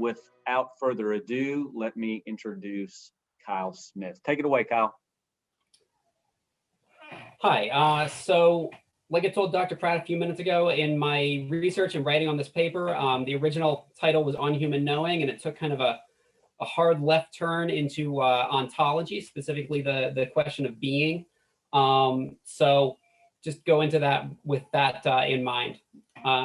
without further ado, let me introduce Kyle Smith. Take it away, Kyle. Hi, so like I told Dr. Pratt a few minutes ago, in my research and writing on this paper, the original title was On Human Knowing, and it took kind of a hard left turn into ontology, specifically the question of being. So just go into that with that in mind.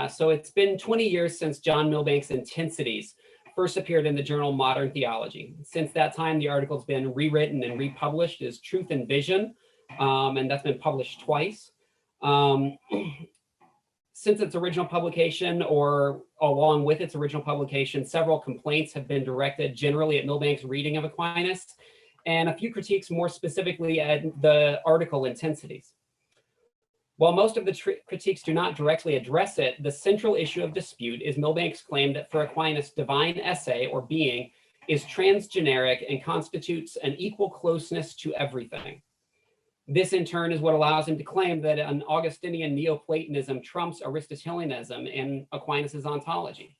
So it's been 20 years since John Milbank's Intensities first appeared in the journal Modern Theology. Since that time, the article's been rewritten and republished as Truth and Vision, and that's been published twice. Since its original publication, or along with its original publication, several complaints have been directed generally at Milbank's reading of Aquinas, and a few critiques more specifically at the article Intensities. While most of the critiques do not directly address it, the central issue of dispute is Milbank's claim that for Aquinas, divine esse, or being, is transgeneric and constitutes an equal closeness to everything. This, in turn, is what allows him to claim that an Augustinian Neoplatonism trumps Aristotelianism in Aquinas' ontology.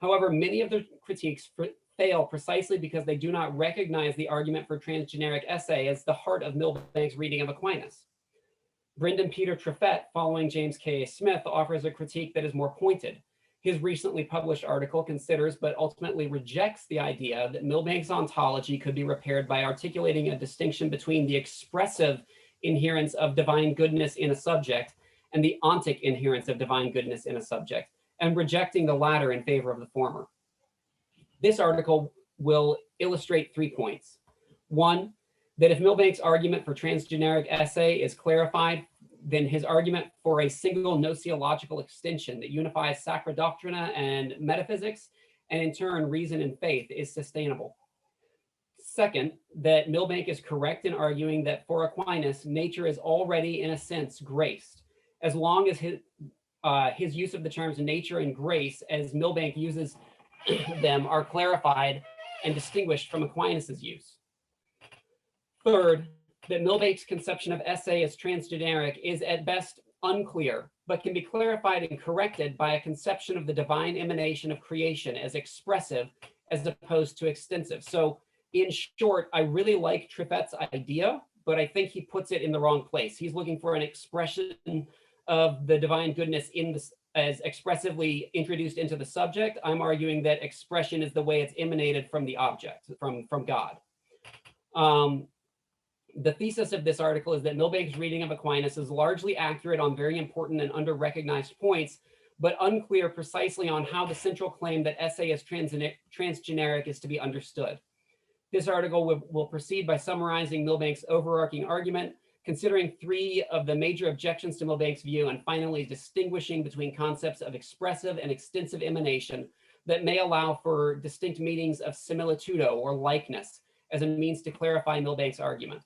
However, many of the critiques fail precisely because they do not recognize the argument for transgeneric esse as the heart of Milbank's reading of Aquinas. Brendan Peter Treffett, following James K. Smith, offers a critique that is more pointed. His recently published article considers but ultimately rejects the idea that Milbank's ontology could be repaired by articulating a distinction between the expressive inherence of divine goodness in a subject and the ontic inherence of divine goodness in a subject, and rejecting the latter in favor of the former. This article will illustrate 3 points. One, that if Milbank's argument for transgeneric esse is clarified, then his argument for a single gnoseological extension that unifies sacra doctrina and metaphysics, and in turn reason and faith, is sustainable. Second, that Milbank is correct in arguing that for Aquinas, nature is already, in a sense, graced, as long as his use of the terms nature and grace, as Milbank uses them, are clarified and distinguished from Aquinas' use. Third, that Milbank's conception of esse as transgeneric is at best unclear, but can be clarified and corrected by a conception of the divine emanation of creation as expressive as opposed to extensive. So in short, I really like Treffett's idea, but I think he puts it in the wrong place. He's looking for an expression of the divine goodness in this as expressively introduced into the subject. I'm arguing that expression is the way it's emanated from the object, from God. The thesis of this article is that Milbank's reading of Aquinas is largely accurate on very important and under-recognized points, but unclear precisely on how the central claim that esse is transgeneric is to be understood. This article will proceed by summarizing Milbank's overarching argument, considering 3 of the major objections to Milbank's view, and finally distinguishing between concepts of expressive and extensive emanation that may allow for distinct meanings of similitudo or likeness as a means to clarify Milbank's argument.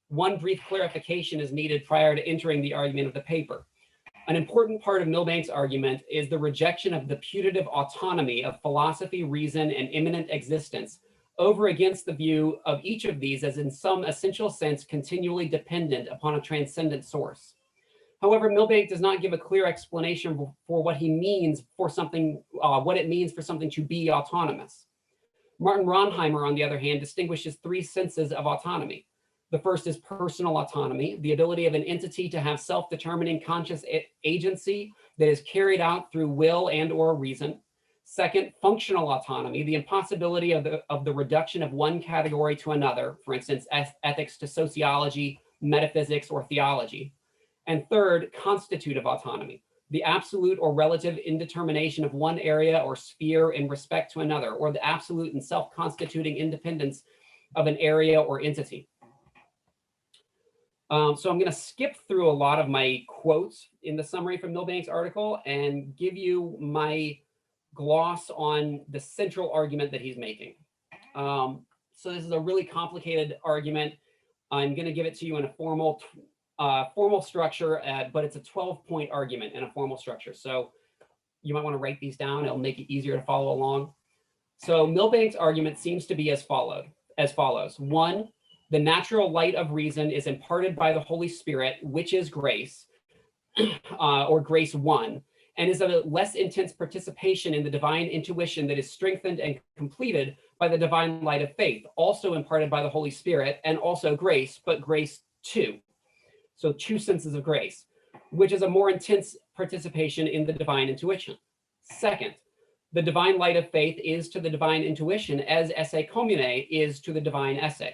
One brief clarification is needed prior to entering the argument of the paper. An important part of Milbank's argument is the rejection of the putative autonomy of philosophy, reason, and immanent existence over against the view of each of these as in some essential sense continually dependent upon a transcendent source. However, Milbank does not give a clear explanation for what he means for something, what it means for something to be autonomous. Martin Ronheimer, on the other hand, distinguishes 3 senses of autonomy. The first is personal autonomy, the ability of an entity to have self-determining conscious agency that is carried out through will and or reason. Second, functional autonomy, the impossibility of the reduction of one category to another, for instance, ethics to sociology, metaphysics, or theology. And third, constitutive autonomy, the absolute or relative indetermination of one area or sphere in respect to another, or the absolute and self-constituting independence of an area or entity. So I'm going to skip through a lot of my quotes in the summary from Milbank's article and give you my gloss on the central argument that he's making. So this is a really complicated argument. I'm going to give it to you in a formal structure, but it's a 12-point argument in a formal structure. So you might want to write these down. It'll make it easier to follow along. So Milbank's argument seems to be as follows. 1, the natural light of reason is imparted by the Holy Spirit, which is grace, or grace 1, and is a less intense participation in the divine intuition that is strengthened and completed by the divine light of faith, also imparted by the Holy Spirit, and also grace, but grace too. So 2 senses of grace, which is a more intense participation in the divine intuition. Second, the divine light of faith is to the divine intuition as esse commune is to the divine esse.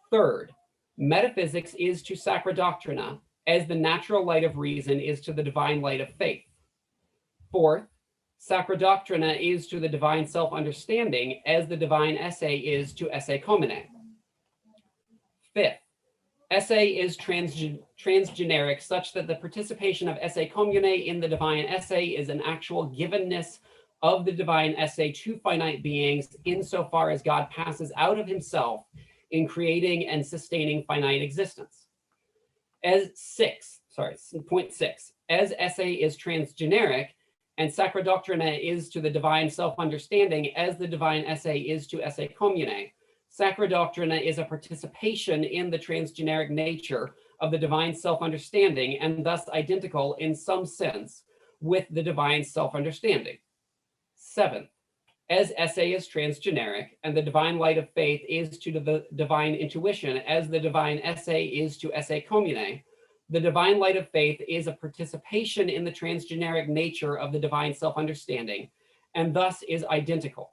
Third, metaphysics is to sacra doctrina as the natural light of reason is to the divine light of faith. Fourth, sacra doctrina is to the divine self-understanding as the divine esse is to esse commune. Fifth, esse is transgeneric such that the participation of esse commune in the divine esse is an actual givenness of the divine esse to finite beings insofar as God passes out of himself in creating and sustaining finite existence. Point 6, as esse is transgeneric and sacra doctrina is to the divine self-understanding as the divine esse is to esse commune, sacra doctrina is a participation in the transgeneric nature of the divine self-understanding and thus identical in some sense with the divine self-understanding. 7th, as esse is transgeneric and the divine light of faith is to the divine intuition as the divine esse is to esse commune, the divine light of faith is a participation in the transgeneric nature of the divine self-understanding and thus is identical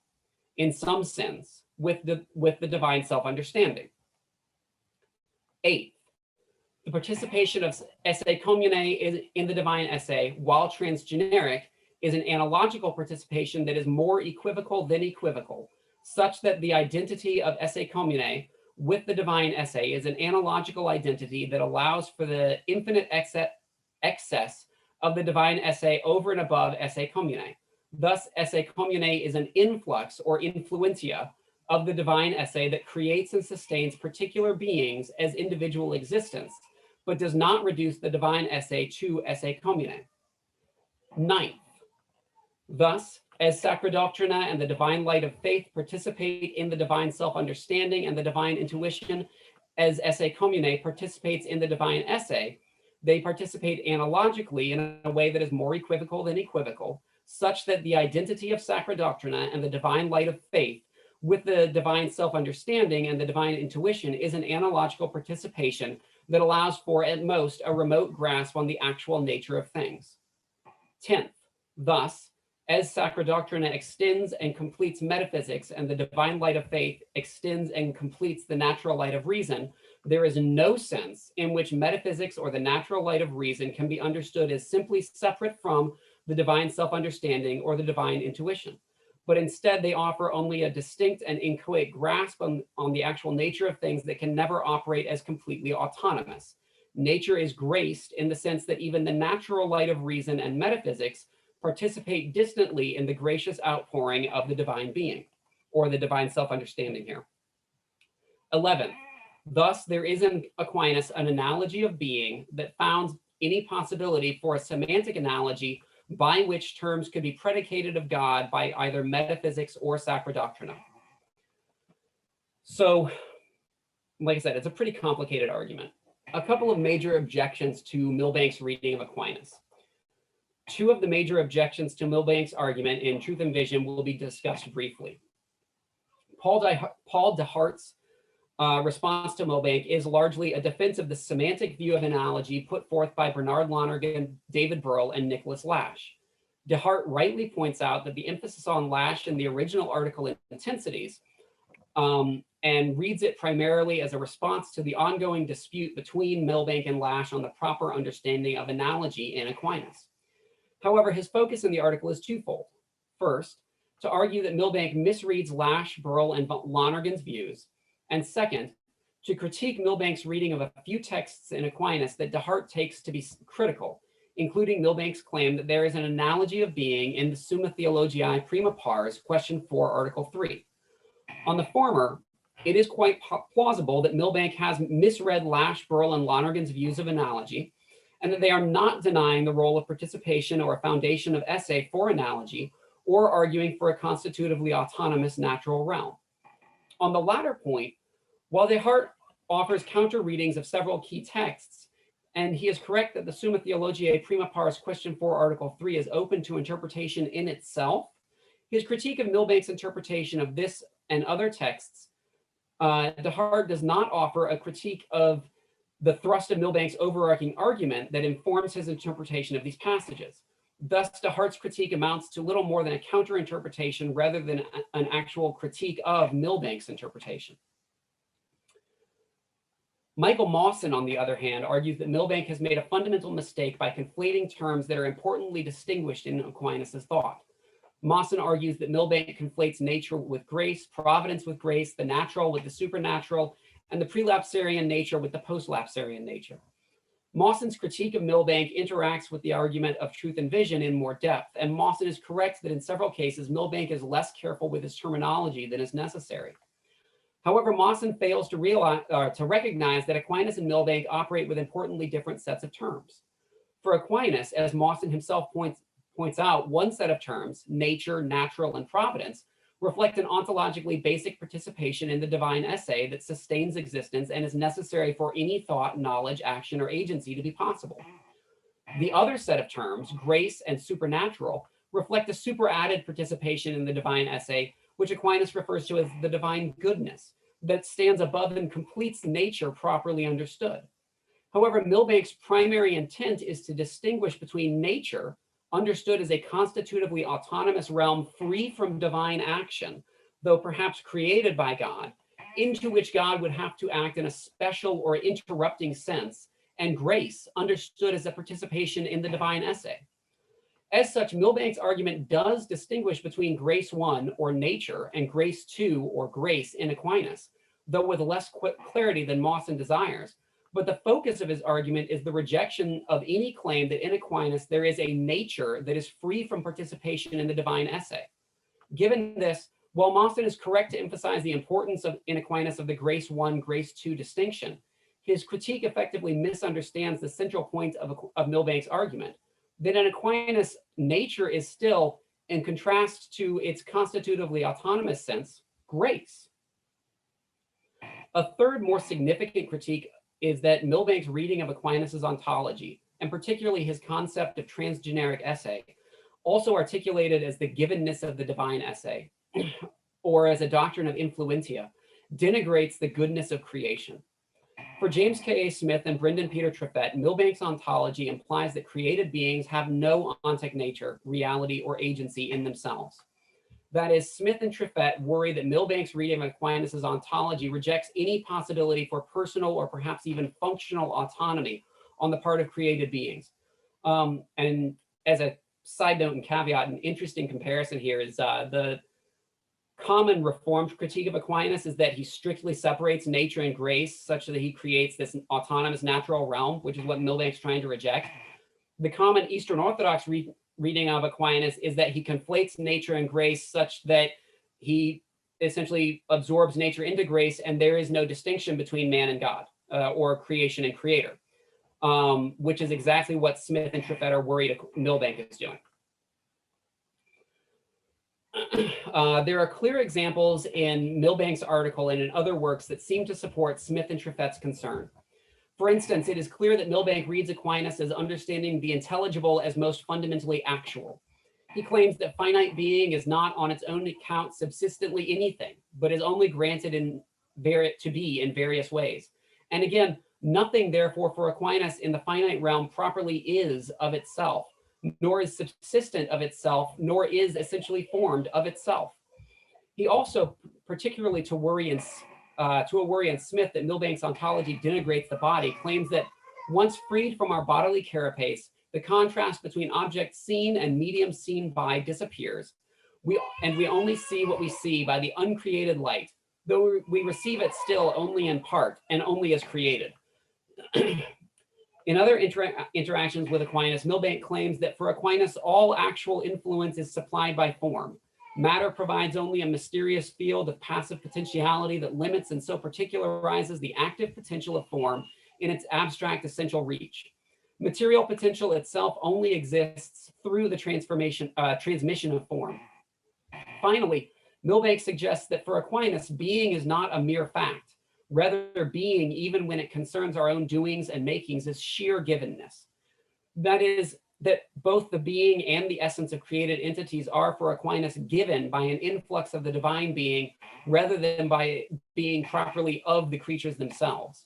in some sense with the divine self-understanding. 8th, the participation of esse commune in the divine esse while transgeneric is an analogical participation that is more equivocal than equivocal, such that the identity of esse commune with the divine esse is an analogical identity that allows for the infinite excess of the divine esse over and above esse commune. Thus, esse commune is an influx or influentia of the divine esse that creates and sustains particular beings as individual existence, but does not reduce the divine esse to esse commune. 9th, thus, as sacra doctrina and the divine light of faith participate in the divine self-understanding and the divine intuition, as esse commune participates in the divine esse, they participate analogically in a way that is more equivocal than equivocal, such that the identity of sacra doctrina and the divine light of faith with the divine self-understanding and the divine intuition is an analogical participation that allows for, at most, a remote grasp on the actual nature of things. 10th, thus, as sacra doctrina extends and completes metaphysics and the divine light of faith extends and completes the natural light of reason, there is no sense in which metaphysics or the natural light of reason can be understood as simply separate from the divine self-understanding or the divine intuition, but instead they offer only a distinct and inchoate grasp on the actual nature of things that can never operate as completely autonomous. Nature is graced in the sense that even the natural light of reason and metaphysics participate distantly in the gracious outpouring of the divine being, or the divine self-understanding here. 11th, thus there is in Aquinas an analogy of being that founds any possibility for a semantic analogy by which terms could be predicated of God by either metaphysics or sacra doctrina. So, like I said, it's a pretty complicated argument. A couple of major objections to Milbank's reading of Aquinas. 2 of the major objections to Milbank's argument in Truth and Vision will be discussed briefly. Paul de Hart's response to Milbank is largely a defense of the semantic view of analogy put forth by Bernard Lonergan, David Burrell, and Nicholas Lash. De Hart rightly points out that the emphasis on Lash in the original article intensities and reads it primarily as a response to the ongoing dispute between Milbank and Lash on the proper understanding of analogy in Aquinas. However, his focus in the article is twofold. First, to argue that Milbank misreads Lash, Burrell, and Lonergan's views, and second, to critique Milbank's reading of a few texts in Aquinas that de Hart takes to be critical, including Milbank's claim that there is an analogy of being in the Summa Theologiae Prima Pars, question 4, article 3. On the former, it is quite plausible that Milbank has misread Lash, Burrell, and Lonergan's views of analogy, and that they are not denying the role of participation or a foundation of esse for analogy, or arguing for a constitutively autonomous natural realm. On the latter point, while de Hart offers counter readings of several key texts, And he is correct that the Summa Theologiae Prima Pars Question 4, Article 3 is open to interpretation in itself. His critique of Milbank's interpretation of this and other texts, DeHart does not offer a critique of the thrust of Milbank's overarching argument that informs his interpretation of these passages. Thus, DeHart's critique amounts to little more than a counter-interpretation rather than an actual critique of Milbank's interpretation. Michael Mawson, on the other hand, argues that Milbank has made a fundamental mistake by conflating terms that are importantly distinguished in Aquinas' thought. Mawson argues that Milbank conflates nature with grace, providence with grace, the natural with the supernatural, and the prelapsarian nature with the postlapsarian nature. Mawson's critique of Milbank interacts with the argument of truth and vision in more depth, and Mawson is correct that in several cases, Milbank is less careful with his terminology than is necessary. However, Mawson fails to recognize that Aquinas and Milbank operate with importantly different sets of terms. For Aquinas, as Mawson himself points out, one set of terms, nature, natural, and providence, reflect an ontologically basic participation in the divine essay that sustains existence and is necessary for any thought, knowledge, action, or agency to be possible. The other set of terms, grace and supernatural, reflect a superadded participation in the divine essay, which Aquinas refers to as the divine goodness that stands above and completes nature properly understood. However, Milbank's primary intent is to distinguish between nature, understood as a constitutively autonomous realm free from divine action, though perhaps created by God, into which God would have to act in a special or interrupting sense, and grace, understood as a participation in the divine essay. As such, Milbank's argument does distinguish between grace 1, or nature, and grace 2, or grace in Aquinas, though with less clarity than Mawson desires. But the focus of his argument is the rejection of any claim that in Aquinas there is a nature that is free from participation in the divine essay. Given this, while Mawson is correct to emphasize the importance in Aquinas of the grace 1, grace 2 distinction, his critique effectively misunderstands the central point of Milbank's argument, that in Aquinas, nature is still, in contrast to its constitutively autonomous sense, grace. A third, more significant critique is that Milbank's reading of Aquinas' ontology, and particularly his concept of transgeneric essay, also articulated as the givenness of the divine essay, or as a doctrine of influentia, denigrates the goodness of creation. For James K.A. Smith and Brendan Peter Treffett, Milbank's ontology implies that created beings have no ontic nature, reality, or agency in themselves. That is, Smith and Treffett worry that Milbank's reading of Aquinas' ontology rejects any possibility for personal or perhaps even functional autonomy on the part of created beings. And as a side note and caveat, an interesting comparison here is the common Reformed critique of Aquinas is that he strictly separates nature and grace such that he creates this autonomous natural realm, which is what Milbank's trying to reject. The common Eastern Orthodox reading of Aquinas is that he conflates nature and grace such that he essentially absorbs nature into grace and there is no distinction between man and God or creation and creator, which is exactly what Smith and Treffett are worried Milbank is doing. There are clear examples in Milbank's article and in other works that seem to support Smith and Treffett's concern. For instance, it is clear that Milbank reads Aquinas as understanding the intelligible as most fundamentally actual. He claims that finite being is not on its own account subsistently anything, but is only granted to be in various ways. And again, nothing therefore for Aquinas in the finite realm properly is of itself, nor is subsistent of itself, nor is essentially formed of itself. He also, particularly to a worry in Smith that Milbank's ontology denigrates the body, claims that once freed from our bodily carapace, the contrast between object seen and medium seen by disappears. We only see what we see by the uncreated light, though we receive it still only in part and only as created. In other interactions with Aquinas, Milbank claims that for Aquinas, all actual influence is supplied by form. Matter provides only a mysterious field of passive potentiality that limits and so particularizes the active potential of form in its abstract essential reach. Material potential itself only exists through the transmission of form. Finally, Milbank suggests that for Aquinas, being is not a mere fact, Rather, being, even when it concerns our own doings and makings, is sheer givenness. That is, that both the being and the essence of created entities are for Aquinas given by an influx of the divine being rather than by being properly of the creatures themselves.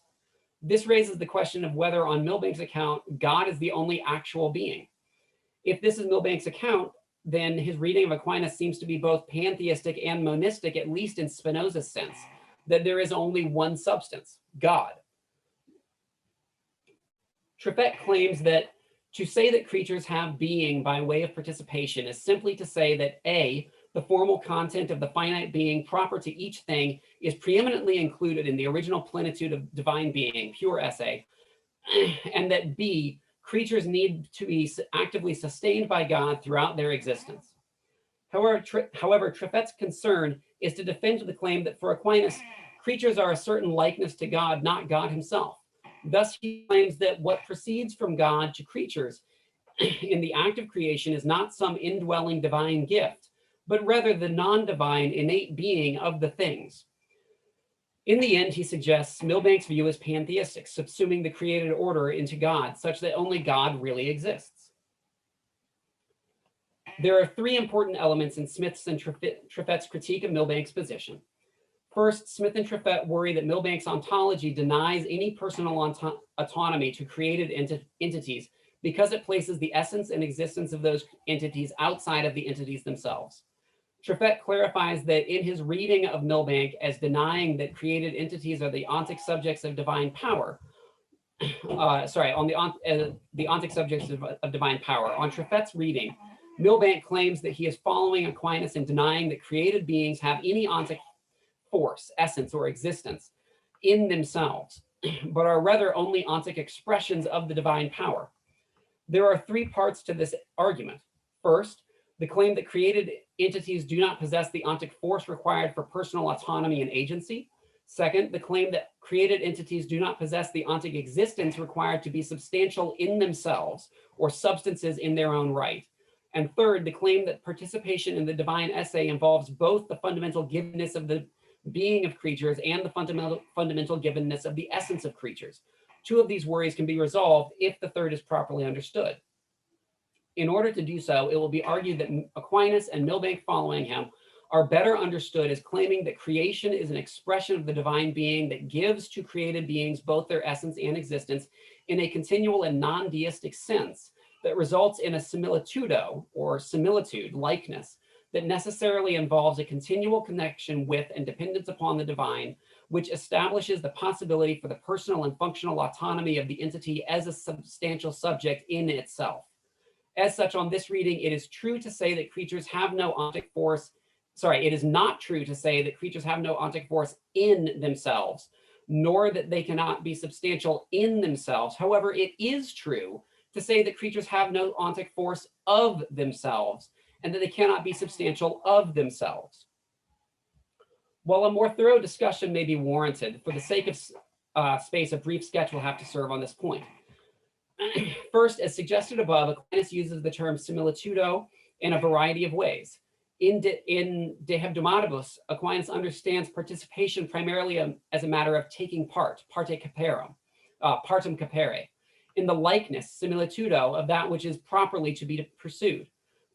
This raises the question of whether, on Milbank's account, God is the only actual being. If this is Milbank's account, then his reading of Aquinas seems to be both pantheistic and monistic, at least in Spinoza's sense, that there is only one substance, God. Trifet claims that to say that creatures have being by way of participation is simply to say that A, the formal content of the finite being proper to each thing is preeminently included in the original plenitude of divine being, pure esse, and that B, creatures need to be actively sustained by God throughout their existence. However, Trifet's concern is to defend the claim that for Aquinas, creatures are a certain likeness to God, not God himself. Thus, he claims that what proceeds from God to creatures in the act of creation is not some indwelling divine gift, but rather the non-divine innate being of the things. In the end, he suggests Milbank's view is pantheistic, subsuming the created order into God, such that only God really exists. There are three important elements in Smith's and Trifet's critique of Milbank's position. First, Smith and Trifet worry that Milbank's ontology denies any personal autonomy to created entities because it places the essence and existence of those entities outside of the entities themselves. Trifet clarifies that in his reading of Milbank as denying that created entities are the ontic subjects of divine power, the ontic subjects of divine power. On Trifet's reading, Milbank claims that he is following Aquinas in denying that created beings have any ontic force, essence, or existence in themselves, but are rather only ontic expressions of the divine power. There are three parts to this argument. First, the claim that created entities do not possess the ontic force required for personal autonomy and agency. Second, the claim that created entities do not possess the ontic existence required to be substantial in themselves or substances in their own right. And third, the claim that participation in the divine esse involves both the fundamental givenness of the being of creatures and the fundamental givenness of the essence of creatures. Two of these worries can be resolved if the third is properly understood. In order to do so, it will be argued that Aquinas and Milbank following him are better understood as claiming that creation is an expression of the divine being that gives to created beings both their essence and existence in a continual and non-deistic sense that results in a similitudo or similitude, likeness, that necessarily involves a continual connection with and dependence upon the divine, which establishes the possibility for the personal and functional autonomy of the entity as a substantial subject in itself. As such, on this reading, it is true to say that creatures have no ontic force. It is not true to say that creatures have no ontic force in themselves, nor that they cannot be substantial in themselves. However, it is true to say that creatures have no ontic force of themselves, and that they cannot be substantial of themselves. While a more thorough discussion may be warranted, for the sake of space, a brief sketch will have to serve on this point. First, as suggested above, Aquinas uses the term similitudo in a variety of ways. In De Hebdomadibus, Aquinas understands participation primarily as a matter of taking part, parte caperem, partem capere, in the likeness, similitudo, of that which is properly to be pursued.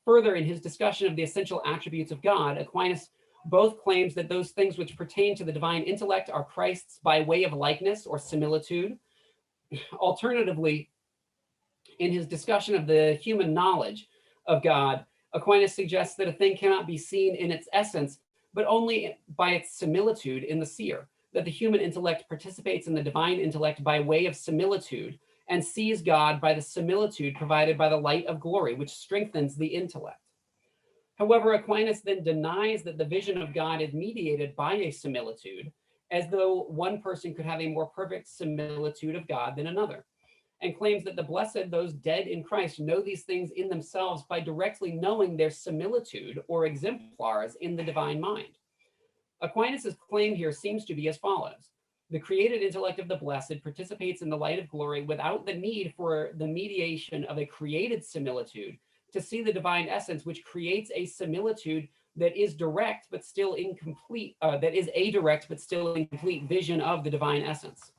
Further, in his discussion of the essential attributes of God, Aquinas both claims that those things which pertain to the divine intellect are Christ's by way of likeness or similitude. Alternatively, in his discussion of the human knowledge of God, Aquinas suggests that a thing cannot be seen in its essence, but only by its similitude in the seer, that the human intellect participates in the divine intellect by way of similitude, and sees God by the similitude provided by the light of glory, which strengthens the intellect. However, Aquinas then denies that the vision of God is mediated by a similitude, as though one person could have a more perfect similitude of God than another, and claims that the blessed, those dead in Christ, know these things in themselves by directly knowing their similitude or exemplars in the divine mind. Aquinas' claim here seems to be as follows. The created intellect of the blessed participates in the light of glory without the need for the mediation of a created similitude to see the divine essence, which creates a similitude that is direct but still incomplete, that is a direct but still incomplete vision of the divine essence.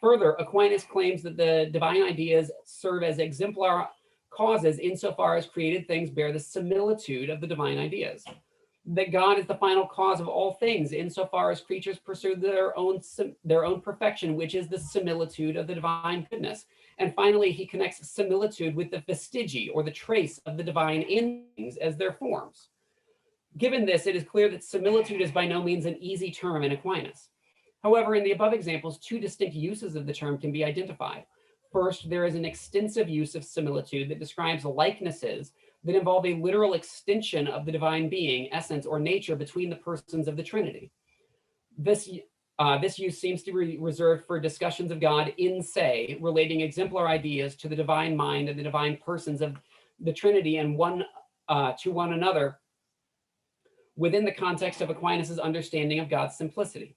Further, Aquinas claims that the divine ideas serve as exemplar causes insofar as created things bear the similitude of the divine ideas. That God is the final cause of all things insofar as creatures pursue their own perfection, which is the similitude of the divine goodness. And finally, he connects similitude with the vestigi, or the trace of the divine in things as their forms. Given this, it is clear that similitude is by no means an easy term in Aquinas. However, in the above examples, two distinct uses of the term can be identified. First, there is an extensive use of similitude that describes likenesses that involve a literal extension of the divine being, essence, or nature between the persons of the Trinity. This use seems to be reserved for discussions of God in se, relating exemplar ideas to the divine mind and the divine persons of the Trinity and to one another within the context of Aquinas' understanding of God's simplicity.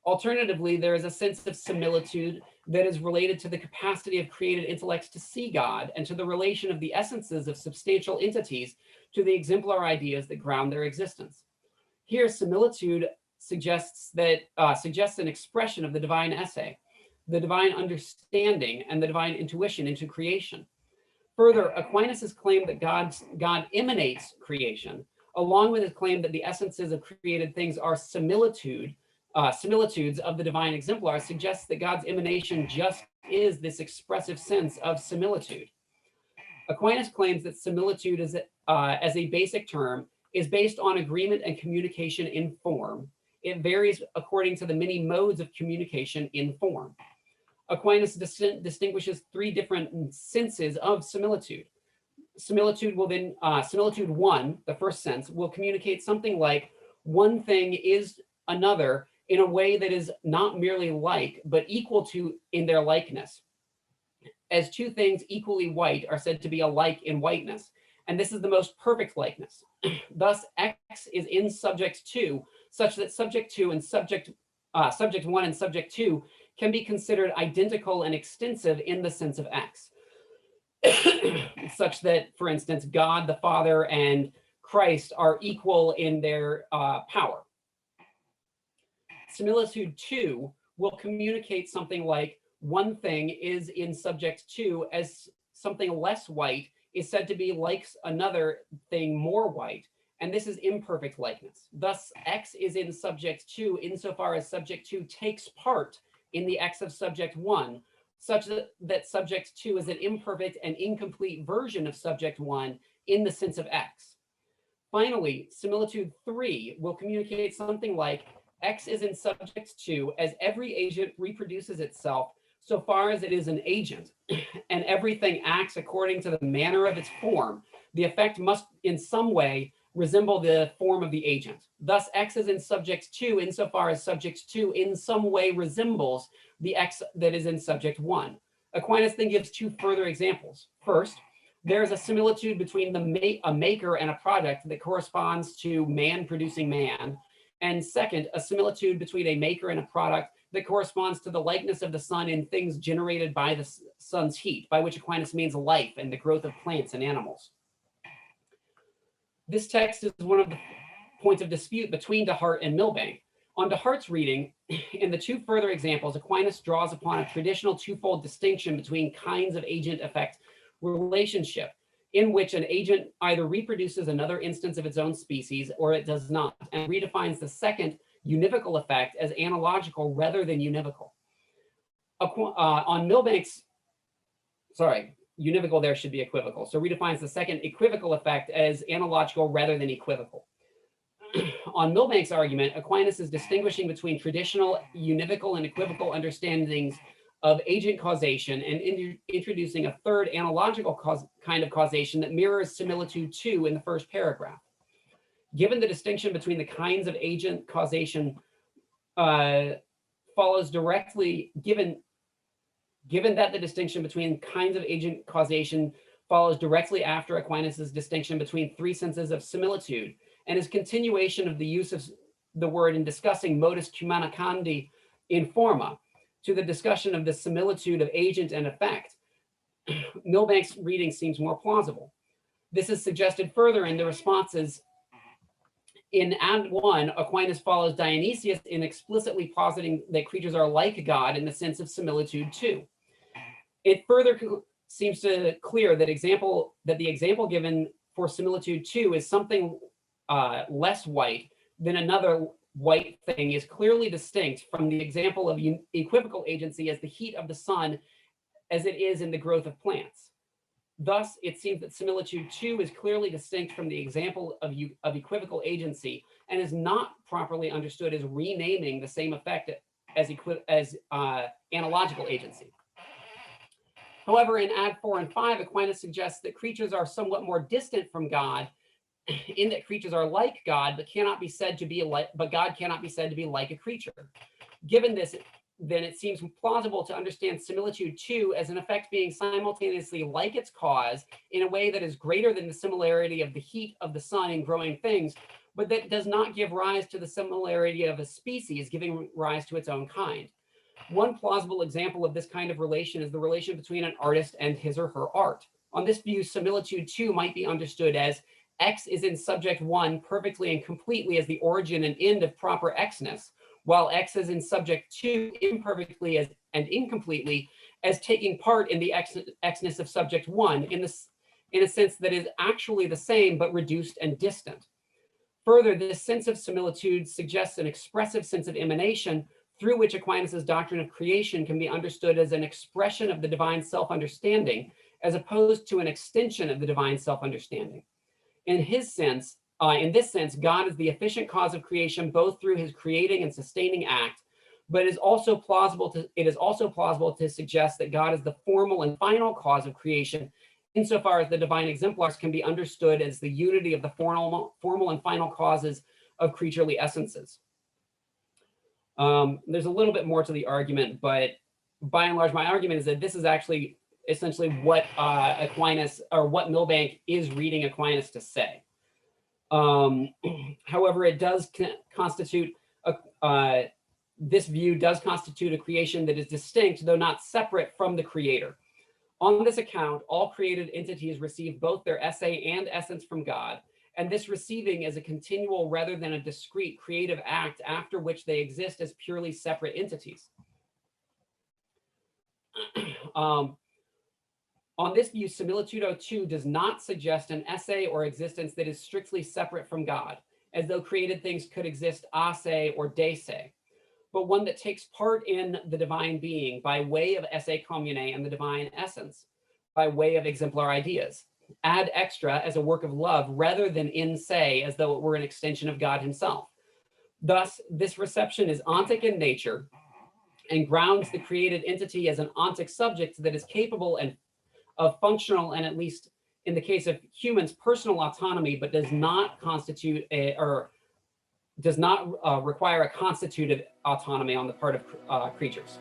Alternatively, there is a sense of similitude that is related to the capacity of created intellects to see God and to the relation of the essences of substantial entities to the exemplar ideas that ground their existence. Here, similitude suggests an expression of the divine essay, the divine understanding, and the divine intuition into creation. Further, Aquinas' claim that God emanates creation, along with his claim that the essences of created things are similitudes of the divine exemplar, suggests that God's emanation just is this expressive sense of similitude. Aquinas claims that similitude as a basic term is based on agreement and communication in form. It varies according to the many modes of communication in form. Aquinas distinguishes three different senses of similitude. Similitude one, the first sense, will communicate something like one thing is another in a way that is not merely like, but equal to in their likeness. As two things equally white are said to be alike in whiteness, and this is the most perfect likeness. Thus, X is in subject two, such that subject one and subject two can be considered identical and extensive in the sense of X. Such that, for instance, God the Father and Christ are equal in their power. Similitude two will communicate something like one thing is in subject two as something less white is said to be like another thing more white, and this is imperfect likeness. Thus, X is in subject two insofar as subject two takes part in the X of subject one, such that subject two is an imperfect and incomplete version of subject one in the sense of X. Finally, similitude three will communicate something like X is in subject two as every agent reproduces itself so far as it is an agent, and everything acts according to the manner of its form. The effect must in some way resemble the form of the agent. Thus, X is in subject two insofar as subject two in some way resembles the X that is in subject one. Aquinas then gives two further examples. First, there is a similitude between a maker and a product that corresponds to man producing man. And second, a similitude between a maker and a product that corresponds to the likeness of the sun in things generated by the sun's heat, by which Aquinas means life and the growth of plants and animals. This text is one of the points of dispute between DeHart and Milbank. On DeHart's reading, in the two further examples, Aquinas draws upon a traditional twofold distinction between kinds of agent-effect relationship, in which an agent either reproduces another instance of its own species or it does not, and redefines the second univocal effect as analogical rather than univocal. On Milbank's, univocal there should be equivocal, so redefines the second equivocal effect as analogical rather than equivocal. On Milbank's argument, Aquinas is distinguishing between traditional univocal and equivocal understandings of agent causation and introducing a third analogical kind of causation that mirrors similitude two in the first paragraph. Given the distinction between the kinds of agent causation follows directly, given that the distinction between kinds of agent causation follows directly after Aquinas' distinction between three senses of similitude, and is continuation of the use of the word in discussing modus communicandi in forma, to the discussion of the similitude of agent and effect, Milbank's reading seems more plausible. This is suggested further in the responses. In Ad 1, Aquinas follows Dionysius in explicitly positing that creatures are like God in the sense of similitude too. It further seems to clear that the example given for similitude 2 is something less white than another white thing is clearly distinct from the example of equivocal agency as the heat of the sun as it is in the growth of plants. Thus, it seems that similitude 2 is clearly distinct from the example of equivocal agency and is not properly understood as renaming the same effect as analogical agency. However, in Ad 4 and 5, Aquinas suggests that creatures are somewhat more distant from God, in that creatures are like God, but God cannot be said to be like a creature. Given this, then it seems plausible to understand similitude 2 as an effect being simultaneously like its cause in a way that is greater than the similarity of the heat of the sun in growing things, but that does not give rise to the similarity of a species giving rise to its own kind. One plausible example of this kind of relation is the relation between an artist and his or her art. On this view, similitude 2 might be understood as X is in subject 1 perfectly and completely as the origin and end of proper Xness, while X is in subject 2 imperfectly and incompletely as taking part in the Xness of subject 1 in a sense that is actually the same but reduced and distant. Further, this sense of similitude suggests an expressive sense of emanation through which Aquinas' doctrine of creation can be understood as an expression of the divine self-understanding as opposed to an extension of the divine self-understanding. In this sense, God is the efficient cause of creation, both through his creating and sustaining act, but it is also plausible to suggest that God is the formal and final cause of creation, insofar as the divine exemplars can be understood as the unity of the formal and final causes of creaturely essences. There's a little bit more to the argument, but by and large, my argument is that this is actually essentially what Aquinas, or what Milbank is reading Aquinas to say. However, it does constitute, this view does constitute a creation that is distinct, though not separate from the creator. On this account, all created entities receive both their esse and essence from God, and this receiving is a continual rather than a discrete creative act after which they exist as purely separate entities. On this view, similitude 2 does not suggest an esse or existence that is strictly separate from God, as though created things could exist a se or de se, but one that takes part in the divine being by way of esse commune and the divine essence, by way of exemplar ideas, ad extra as a work of love rather than in se as though it were an extension of God himself. Thus, this reception is ontic in nature and grounds the created entity as an ontic subject that is capable of functional, and at least in the case of humans, personal autonomy, but does not constitute does not require a constitutive autonomy on the part of creatures.